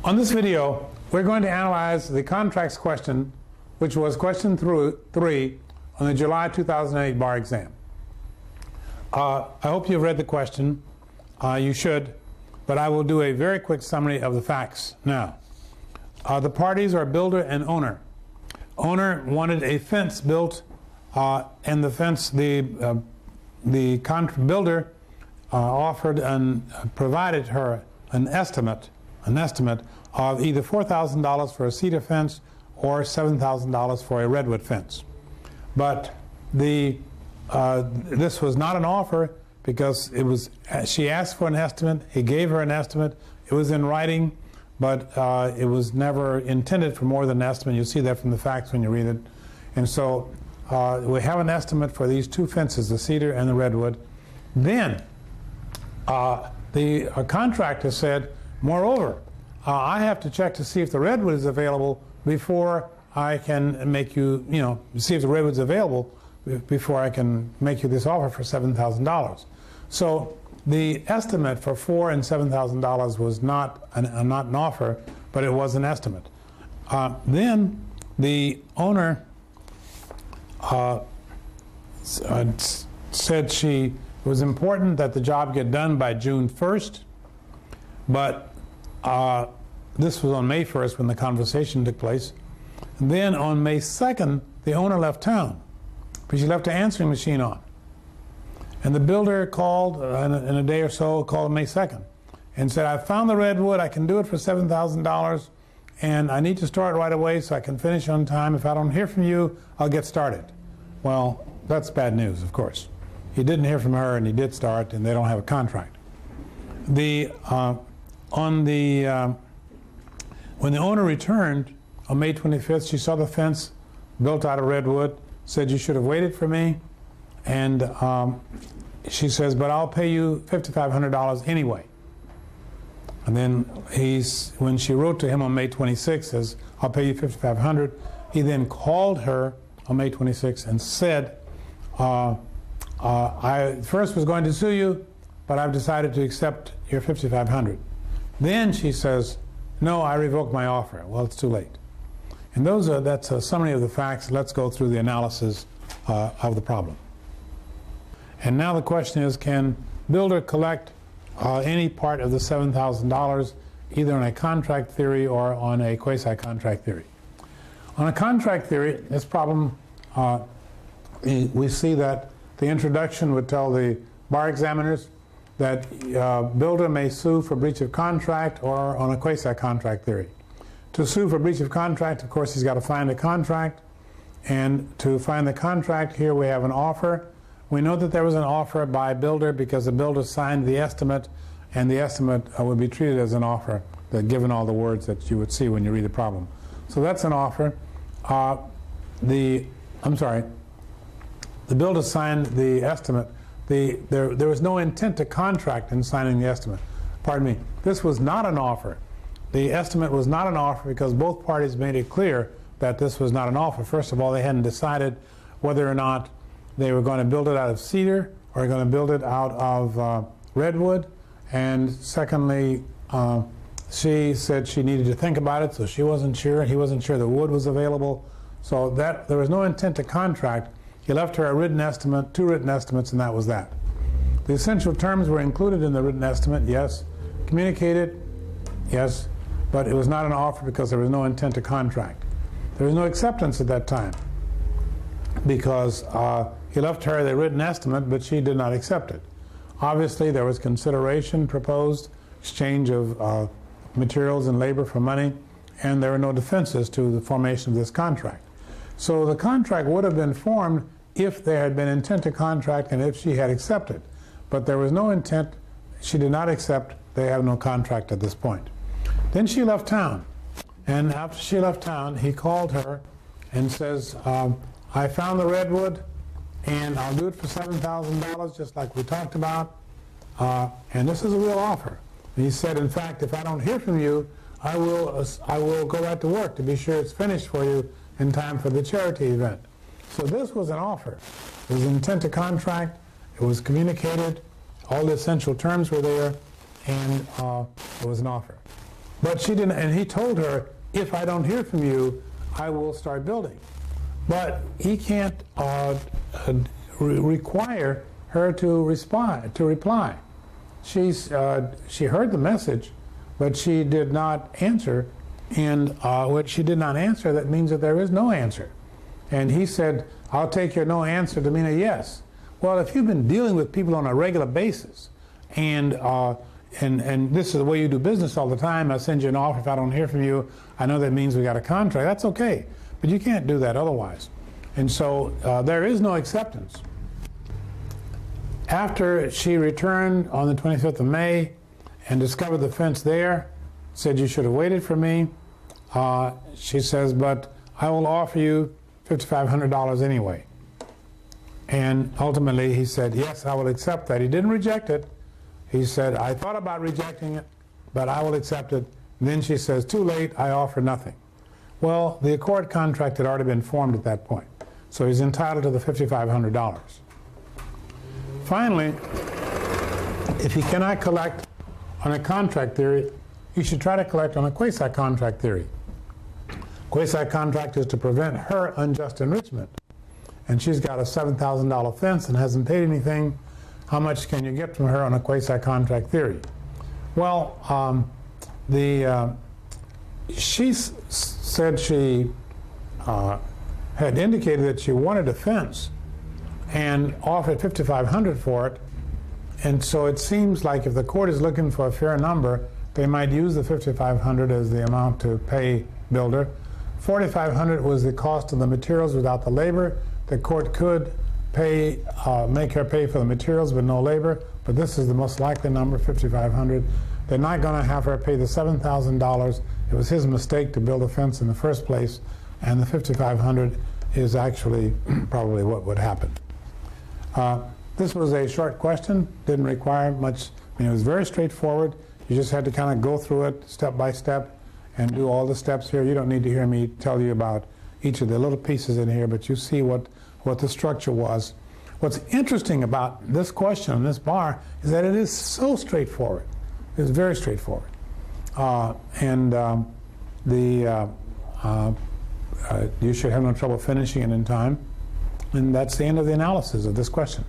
On this video, we're going to analyze the contracts question, which was question 3 on the July 2008 bar exam. I hope you've read the question. You should, but I will do a very quick summary of the facts now. The parties are builder and owner. Owner wanted a fence built, and the fence, the builder offered and provided her an estimate of either $4,000 for a cedar fence or $7,000 for a redwood fence. But this was not an offer because it was, she asked for an estimate, he gave her an estimate, it was in writing, but it was never intended for more than an estimate. You'll see that from the facts when you read it. And so we have an estimate for these two fences, the cedar and the redwood. Then the contractor said, moreover, I have to check to see if the redwood is available before I can make you, see if the redwood's available before I can make you this offer for $7,000. So the estimate for $4,000 and $7,000 was not an offer, but it was an estimate. Then the owner said it was important that the job get done by June 1st, but this was on May 1st when the conversation took place. And then on May 2nd, the owner left town, but she left the answering machine on. And the builder called in a day or so, called May 2nd, and said, I found the redwood, I can do it for $7,000, and I need to start right away so I can finish on time. If I don't hear from you, I'll get started. Well, that's bad news, of course. He didn't hear from her, and he did start, and they don't have a contract. When the owner returned on May 25th, she saw the fence built out of redwood, said, you should have waited for me. And she says, but I'll pay you $5,500 anyway. And then when she wrote to him on May 26th, says, I'll pay you $5,500. He then called her on May 26th and said, I first was going to sue you, but I've decided to accept your $5,500. Then she says, no, I revoke my offer. Well, it's too late. And that's a summary of the facts. Let's go through the analysis of the problem. And now the question is, can builder collect any part of the $7,000 either on a contract theory or on a quasi-contract theory? On a contract theory, this problem, we see that the introduction would tell the bar examiners that builder may sue for breach of contract or on a quasi-contract theory. To sue for breach of contract, of course, he's got to find a contract. And to find the contract, here we have an offer. We know that there was an offer by builder because the builder signed the estimate, and the estimate would be treated as an offer, given all the words that you would see when you read the problem. So that's an offer. The builder signed the estimate. There was no intent to contract in signing the estimate. Pardon me. This was not an offer. The estimate was not an offer because both parties made it clear that this was not an offer. First of all, they hadn't decided whether or not they were going to build it out of cedar or going to build it out of redwood. And secondly, she said she needed to think about it, so she wasn't sure. He wasn't sure the wood was available. So there was no intent to contract. He left her a written estimate, 2 written estimates, and that was that. The essential terms were included in the written estimate, yes. Communicated, yes. But it was not an offer because there was no intent to contract. There was no acceptance at that time because he left her the written estimate, but she did not accept it. Obviously, there was consideration proposed, exchange of materials and labor for money, and there were no defenses to the formation of this contract. So the contract would have been formed if there had been intent to contract and if she had accepted. But there was no intent. She did not accept. They have no contract at this point. Then she left town. And after she left town, he called her and says, I found the redwood, and I'll do it for $7,000, just like we talked about. And this is a real offer. And he said, in fact, if I don't hear from you, I will go right to work to be sure it's finished for you in time for the charity event. So this was an offer. It was intent to contract. It was communicated. All the essential terms were there, and it was an offer. But she didn't, and he told her, if I don't hear from you, I will start building. But he can't require her to respond, to reply. She heard the message, but she did not answer. And what she did not answer, that means that there is no answer. And he said, I'll take your no answer to mean a yes. Well, if you've been dealing with people on a regular basis, and this is the way you do business all the time, I send you an offer, if I don't hear from you, I know that means we got a contract, that's okay. But you can't do that otherwise. And so there is no acceptance. After she returned on the 25th of May and discovered the fence there, said, you should have waited for me. She says, but I will offer you $5,500 anyway. And ultimately he said, yes, I will accept that. He didn't reject it. He said, I thought about rejecting it, but I will accept it. And then she says, too late, I offer nothing. Well, the accord contract had already been formed at that point, so he's entitled to the $5,500. Finally, if he cannot collect on a contract theory, he should try to collect on a quasi-contract theory. Quasi-contract is to prevent her unjust enrichment. And she's got a $7,000 fence and hasn't paid anything. How much can you get from her on a quasi-contract theory? Well, she said she had indicated that she wanted a fence and offered $5,500 for it. And so it seems like if the court is looking for a fair number, they might use the $5,500 as the amount to pay builder. $4,500 was the cost of the materials without the labor. The court could make her pay for the materials with no labor, but this is the most likely number, $5,500. They're not going to have her pay the $7,000. It was his mistake to build a fence in the first place, and the $5,500 is actually probably what would happen. This was a short question, didn't require much. I mean, it was very straightforward. You just had to kind of go through it step by step and do all the steps here. You don't need to hear me tell you about each of the little pieces in here, but you see what the structure was. What's interesting about this question on this bar is that it is so straightforward. It's very straightforward. You should have no trouble finishing it in time. And that's the end of the analysis of this question.